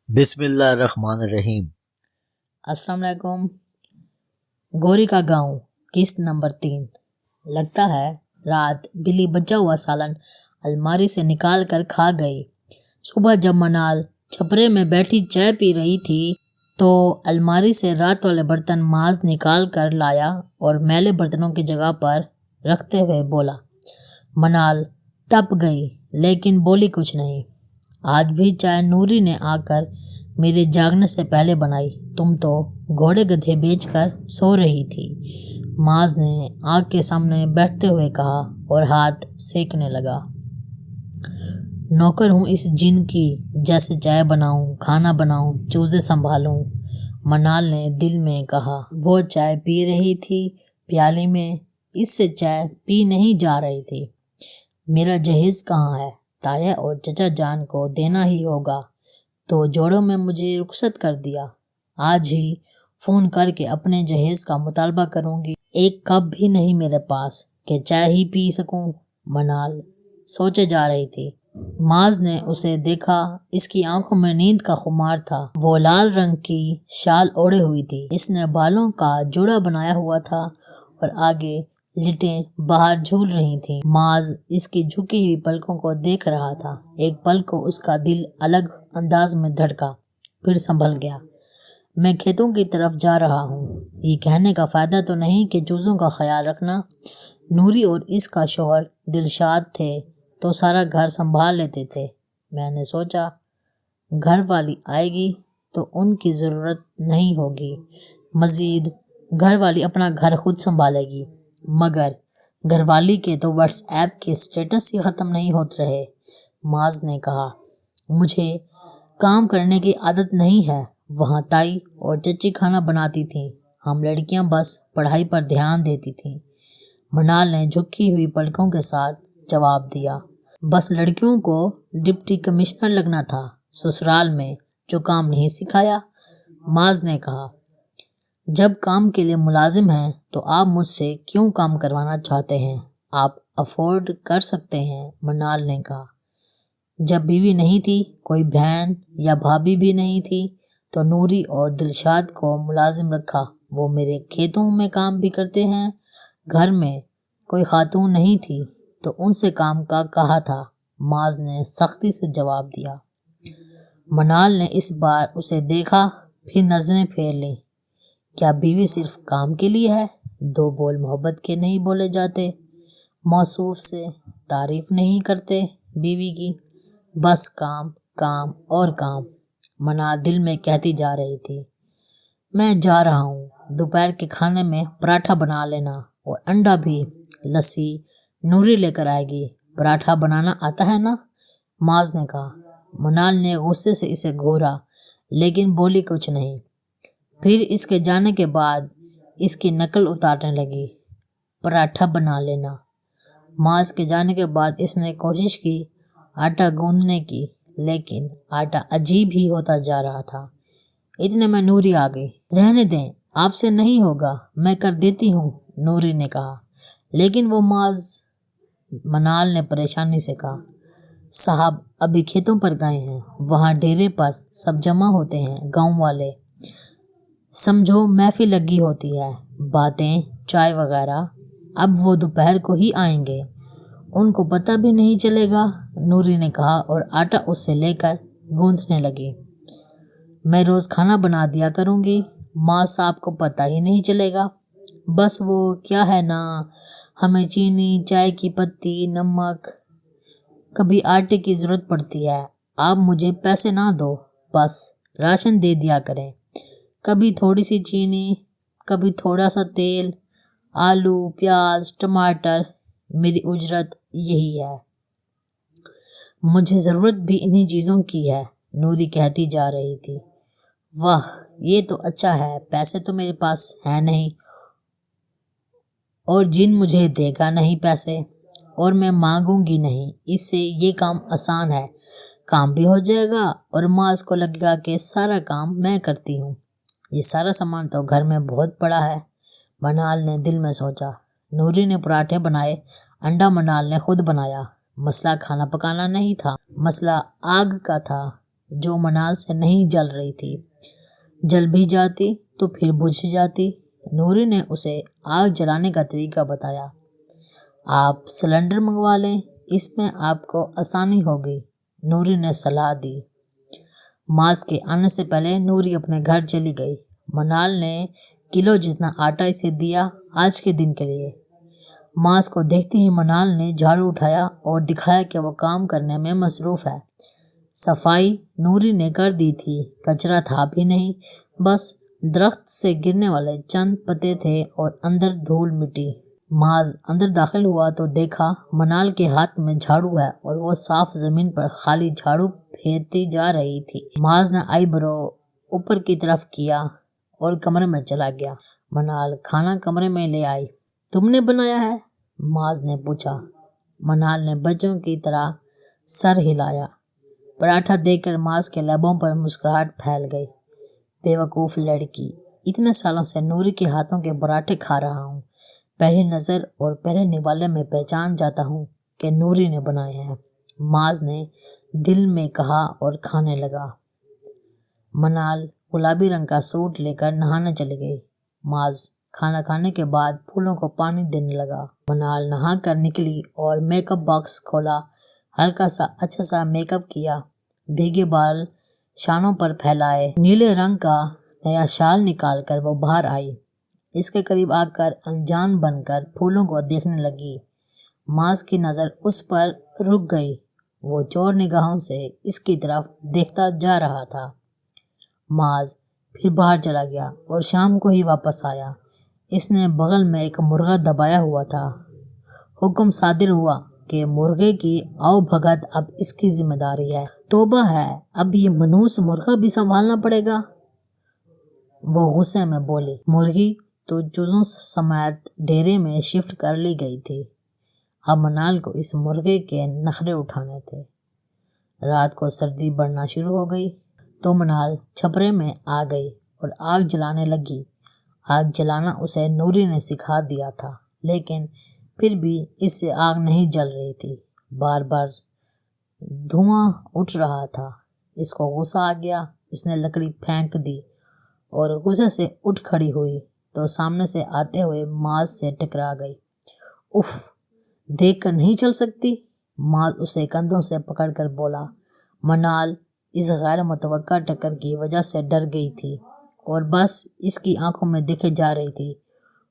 بسم اللہ الرحمن الرحیم۔ السلام علیکم۔ گوری کا گاؤں قسط نمبر 3۔ لگتا ہے رات بلی بچا ہوا سالن الماری سے نکال کر کھا گئی۔ صبح جب منال چھپرے میں بیٹھی چائے پی رہی تھی تو الماری سے رات والے برتن معاذ نکال کر لایا اور میلے برتنوں کی جگہ پر رکھتے ہوئے بولا۔ منال تپ گئی لیکن بولی کچھ نہیں۔ آج بھی چائے نوری نے آ کر میرے جاگنے سے پہلے بنائی، تم تو گھوڑے گدھے بیچ کر سو رہی تھی، معاذ نے آنکھ کے سامنے بیٹھتے ہوئے کہا اور ہاتھ سینکنے لگا۔ نوکر ہوں اس جن کی، جیسے چائے بناؤں، کھانا بناؤں، چوزے سنبھالوں، منال نے دل میں کہا۔ وہ چائے پی رہی تھی پیالی میں، اس سے چائے پی نہیں جا رہی تھی۔ میرا جہیز کہاں ہے؟ تایا اور چچا جان کو دینا ہی ہوگا تو جوڑوں میں مجھے رخصت کر دیا۔ آج ہی فون کر کے اپنے جہیز کا مطالبہ کروں گی۔ ایک کپ بھی نہیں میرے پاس کہ چائے ہی پی سکوں۔ منال سوچے جا رہی تھی۔ معاذ نے اسے دیکھا، اس کی آنکھوں میں نیند کا خمار تھا۔ وہ لال رنگ کی شال اوڑھے ہوئی تھی، اس نے بالوں کا جوڑا بنایا ہوا تھا اور آگے لٹیں باہر جھول رہی تھیں۔ معاذ اس کی جھکی ہوئی پلکوں کو دیکھ رہا تھا۔ ایک پل کو اس کا دل الگ انداز میں دھڑکا، پھر سنبھل گیا۔ میں کھیتوں کی طرف جا رہا ہوں۔ یہ کہنے کا فائدہ تو نہیں کہ چوزوں کا خیال رکھنا۔ نوری اور اس کا شوہر دلشاد تھے تو سارا گھر سنبھال لیتے تھے۔ میں نے سوچا گھر والی آئے گی تو ان کی ضرورت نہیں ہوگی، مزید گھر والی اپنا گھر خود سنبھالے گی۔ مگر گھر والی کے تو واٹس ایپ کے سٹیٹس ہی ختم نہیں ہوتے رہے۔ معاذ نے کہا، مجھے کام کرنے کی عادت نہیں ہے۔ وہاں تائی اور چچی کھانا بناتی تھیں، ہم لڑکیاں بس پڑھائی پر دھیان دیتی تھیں۔ منال نے جھکی ہوئی پلکوں کے ساتھ جواب دیا۔ بس لڑکیوں کو ڈپٹی کمشنر لگنا تھا، سسرال میں جو کام نہیں سکھایا۔ معاذ نے کہا، جب کام کے لیے ملازم ہیں تو آپ مجھ سے کیوں کام کروانا چاہتے ہیں؟ آپ افورڈ کر سکتے ہیں۔ منال نے کہا، جب بیوی نہیں تھی، کوئی بہن یا بھابھی بھی نہیں تھی تو نوری اور دلشاد کو ملازم رکھا۔ وہ میرے کھیتوں میں کام بھی کرتے ہیں۔ گھر میں کوئی خاتون نہیں تھی تو ان سے کام کا کہا تھا، معاذ نے سختی سے جواب دیا۔ منال نے اس بار اسے دیکھا، پھر نظریں پھیر لیں۔ کیا بیوی صرف کام کے لیے ہے؟ دو بول محبت کے نہیں بولے جاتے؟ موصوف سے تعریف نہیں کرتے بیوی کی؟ بس کام، کام اور کام، منال دل میں کہتی جا رہی تھی۔ میں جا رہا ہوں، دوپہر کے کھانے میں پراٹھا بنا لینا اور انڈا بھی، لسی نوری لے کر آئے گی۔ پراٹھا بنانا آتا ہے نا؟ معاذ نے کہا۔ منال نے غصے سے اسے گھورا لیکن بولی کچھ نہیں۔ پھر اس کے جانے کے بعد اس کی نقل اتارنے لگی، پراٹھا بنا لینا۔ معاذ کے جانے کے بعد اس نے کوشش کی آٹا گوندنے کی، لیکن آٹا عجیب ہی ہوتا جا رہا تھا۔ اتنے میں نوری آ گئی۔ رہنے دیں، آپ سے نہیں ہوگا، میں کر دیتی ہوں، نوری نے کہا۔ لیکن وہ معاذ، منال نے پریشانی سے کہا، صاحب ابھی کھیتوں پر گئے ہیں، وہاں ڈیرے پر سب جمع ہوتے ہیں، گاؤں والے، سمجھو محفل لگی ہوتی ہے، باتیں، چائے وغیرہ۔ اب وہ دوپہر کو ہی آئیں گے، ان کو پتہ بھی نہیں چلے گا، نوری نے کہا اور آٹا اس سے لے کر گوندھنے لگی۔ میں روز کھانا بنا دیا کروں گی، ماں صاحب کو پتہ ہی نہیں چلے گا۔ بس وہ کیا ہے نا، ہمیں چینی، چائے کی پتی، نمک، کبھی آٹے کی ضرورت پڑتی ہے۔ آپ مجھے پیسے نہ دو، بس راشن دے دیا کریں، کبھی تھوڑی سی چینی، کبھی تھوڑا سا تیل، آلو، پیاز، ٹماٹر، میری اجرت یہی ہے۔ مجھے ضرورت بھی انہی چیزوں کی ہے، نوری کہتی جا رہی تھی۔ واہ، یہ تو اچھا ہے، پیسے تو میرے پاس ہیں نہیں اور جن مجھے دے گا نہیں پیسے، اور میں مانگوں گی نہیں، اس سے یہ کام آسان ہے، کام بھی ہو جائے گا اور معاذ کو لگے گا کہ سارا کام میں کرتی ہوں۔ یہ سارا سامان تو گھر میں بہت پڑا ہے، منال نے دل میں سوچا۔ نوری نے پراٹھے بنائے، انڈا منال نے خود بنایا۔ مسئلہ کھانا پکانا نہیں تھا، مسئلہ آگ کا تھا۔ جو منال سے نہیں جل رہی تھی۔ جل بھی جاتی تو پھر بجھ جاتی۔ نوری نے اسے آگ جلانے کا طریقہ بتایا۔ آپ سلنڈر منگوا لیں، اس میں آپ کو آسانی ہوگی، نوری نے صلاح دی۔ معاذ کے آنے سے پہلے نوری اپنے گھر چلی گئی۔ منال نے کلو جتنا آٹا اسے دیا آج کے دن کے لیے۔ معاذ کو دیکھتے ہی منال نے جھاڑو اٹھایا اور دکھایا کہ وہ کام کرنے میں مصروف ہے۔ صفائی نوری نے کر دی تھی، کچرا تھا بھی نہیں، بس درخت سے گرنے والے چند پتے تھے اور اندر دھول مٹی۔ معاذ اندر داخل ہوا تو دیکھا منال کے ہاتھ میں جھاڑو ہے اور وہ صاف زمین پر خالی جھاڑو پھیرتی جا رہی تھی۔ معاذ نے آئی برو اوپر کی طرف کیا اور کمرے میں چلا گیا۔ منال کھانا کمرے میں لے آئی۔ تم نے بنایا ہے؟ معاذ نے پوچھا۔ منال نے بچوں کی طرح سر ہلایا۔ پراٹھا دیکھ کر معاذ کے لبوں پر مسکراہٹ پھیل گئی۔ بے وقوف لڑکی، اتنے سالوں سے نوری کے ہاتھوں کے پراٹھے کھا رہا ہوں، پہلی نظر اور پہلے نوالے میں پہچان جاتا ہوں کہ نوری نے بنائے ہیں، معاذ نے دل میں کہا اور کھانے لگا۔ منال گلابی رنگ کا سوٹ لے کر نہانے چلی گئی۔ معاذ کھانا کھانے کے بعد پھولوں کو پانی دینے لگا۔ منال نہا کر نکلی اور میک اپ باکس کھولا، ہلکا سا اچھا سا میک اپ کیا، بھیگے بال شانوں پر پھیلائے، نیلے رنگ کا نیا شال نکال کر وہ باہر آئی۔ اس کے قریب آ کر انجان بن کر پھولوں کو دیکھنے لگی۔ معاذ کی نظر اس پر رک گئی، وہ چور نگاہوں سے اس کی طرف دیکھتا جا رہا تھا۔ معاذ پھر باہر چلا گیا اور شام کو ہی واپس آیا۔ اس نے بغل میں ایک مرغا دبایا ہوا تھا۔ حکم صادر ہوا کہ مرغے کی آؤ بھگت اب اس کی ذمہ داری ہے۔ توبہ ہے، اب یہ منوس مرغا بھی سنبھالنا پڑے گا، وہ غصے میں بولی۔ مرغی تو چوزوں سمیت ڈیرے میں شفٹ کر لی گئی تھی، اب منال کو اس مرغے کے نخرے اٹھانے تھے۔ رات کو سردی بڑھنا شروع ہو گئی تو منال چھپرے میں آ گئی اور آگ جلانے لگی۔ آگ جلانا اسے نوری نے سکھا دیا تھا، لیکن پھر بھی اس سے آگ نہیں جل رہی تھی، بار بار دھواں اٹھ رہا تھا۔ اس کو غصہ آ گیا، اس نے لکڑی پھینک دی اور غصے سے اٹھ کھڑی ہوئی تو سامنے سے آتے ہوئے معاذ سے ٹکرا گئی۔ اف، دیکھ کر نہیں چل سکتی؟ معاذ اسے کندھوں سے پکڑ کر بولا۔ منال اس غیر متوقع ٹکر کی وجہ سے ڈر گئی تھی اور بس اس کی آنکھوں میں دیکھے جا رہی تھی۔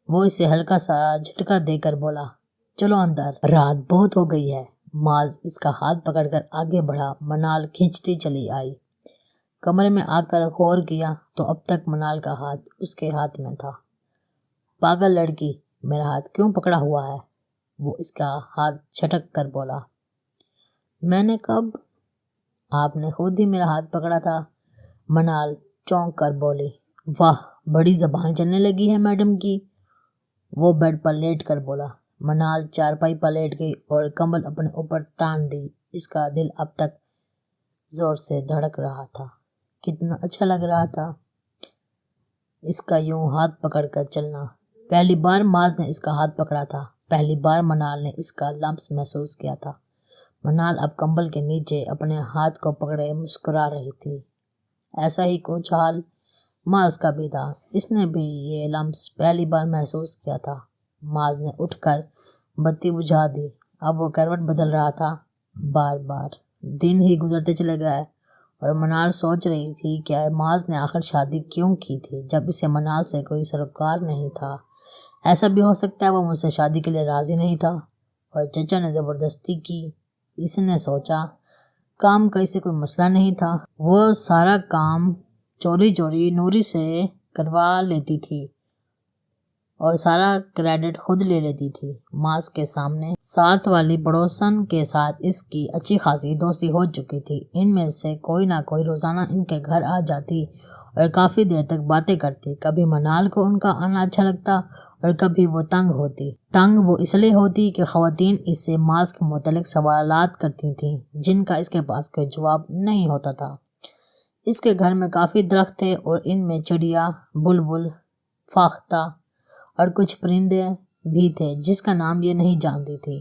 وہ اسے ہلکا سا جھٹکا دے کر بولا، چلو اندر، رات بہت ہو گئی ہے۔ معاذ اس کا ہاتھ پکڑ کر آگے بڑھا۔ منال کھینچتی چلی آئی۔ کمرے میں آ کر غور کیا تو اب تک منال کا ہاتھ اس کے ہاتھ میں تھا۔ پاگل لڑکی، میرا ہاتھ کیوں پکڑا ہوا ہے؟ وہ اس کا ہاتھ جھٹک کر بولا۔ میں نے کب؟ آپ نے خود ہی میرا ہاتھ پکڑا تھا، منال چونک کر بولی۔ واہ، بڑی زبان چلنے لگی ہے میڈم کی، وہ بیڈ پر لیٹ کر بولا۔ منال چارپائی پر لیٹ گئی اور کمبل اپنے اوپر تان دی۔ اس کا دل اب تک زور سے دھڑک رہا تھا۔ کتنا اچھا لگ رہا تھا اس کا یوں ہاتھ پکڑ کر چلنا۔ پہلی بار معاذ نے اس کا ہاتھ پکڑا تھا، پہلی بار منال نے اس کا لمس محسوس کیا تھا۔ منال اب کمبل کے نیچے اپنے ہاتھ کو پکڑے مسکرا رہی تھی۔ ایسا ہی کچھ حال معاذ کا بھی تھا، اس نے بھی یہ لمس پہلی بار محسوس کیا تھا۔ معاذ نے اٹھ کر بتی بجھا دی۔ اب وہ کروٹ بدل رہا تھا، بار بار دن ہی گزرتے چلے گئے اور منال سوچ رہی تھی کہ معاذ نے آخر شادی کیوں کی تھی جب اسے منال سے کوئی سروکار نہیں تھا۔ ایسا بھی ہو سکتا ہے وہ مجھ سے شادی کے لیے راضی نہیں تھا اور چچا نے زبردستی کی۔ اس نے سوچا کام کا اسے کوئی مسئلہ نہیں تھا، وہ سارا کام چوری چوری نوری سے کروا لیتی تھی اور سارا کریڈٹ خود لے لیتی تھی۔ معاذ کے سامنے ساتھ والی پڑوسن کے ساتھ اس کی اچھی خاصی دوستی ہو چکی تھی، ان میں سے کوئی نہ کوئی روزانہ ان کے گھر آ جاتی اور کافی دیر تک باتیں کرتی۔ کبھی منال کو ان کا آنا اچھا لگتا اور کبھی وہ تنگ ہوتی۔ تنگ وہ اس لیے ہوتی کہ خواتین اس سے معاذ کے متعلق سوالات کرتی تھیں جن کا اس کے پاس کوئی جواب نہیں ہوتا تھا۔ اس کے گھر میں کافی درخت تھے اور ان میں چڑیا، بلبل، فاختہ اور کچھ پرندے بھی تھے جس کا نام یہ نہیں جانتی تھی۔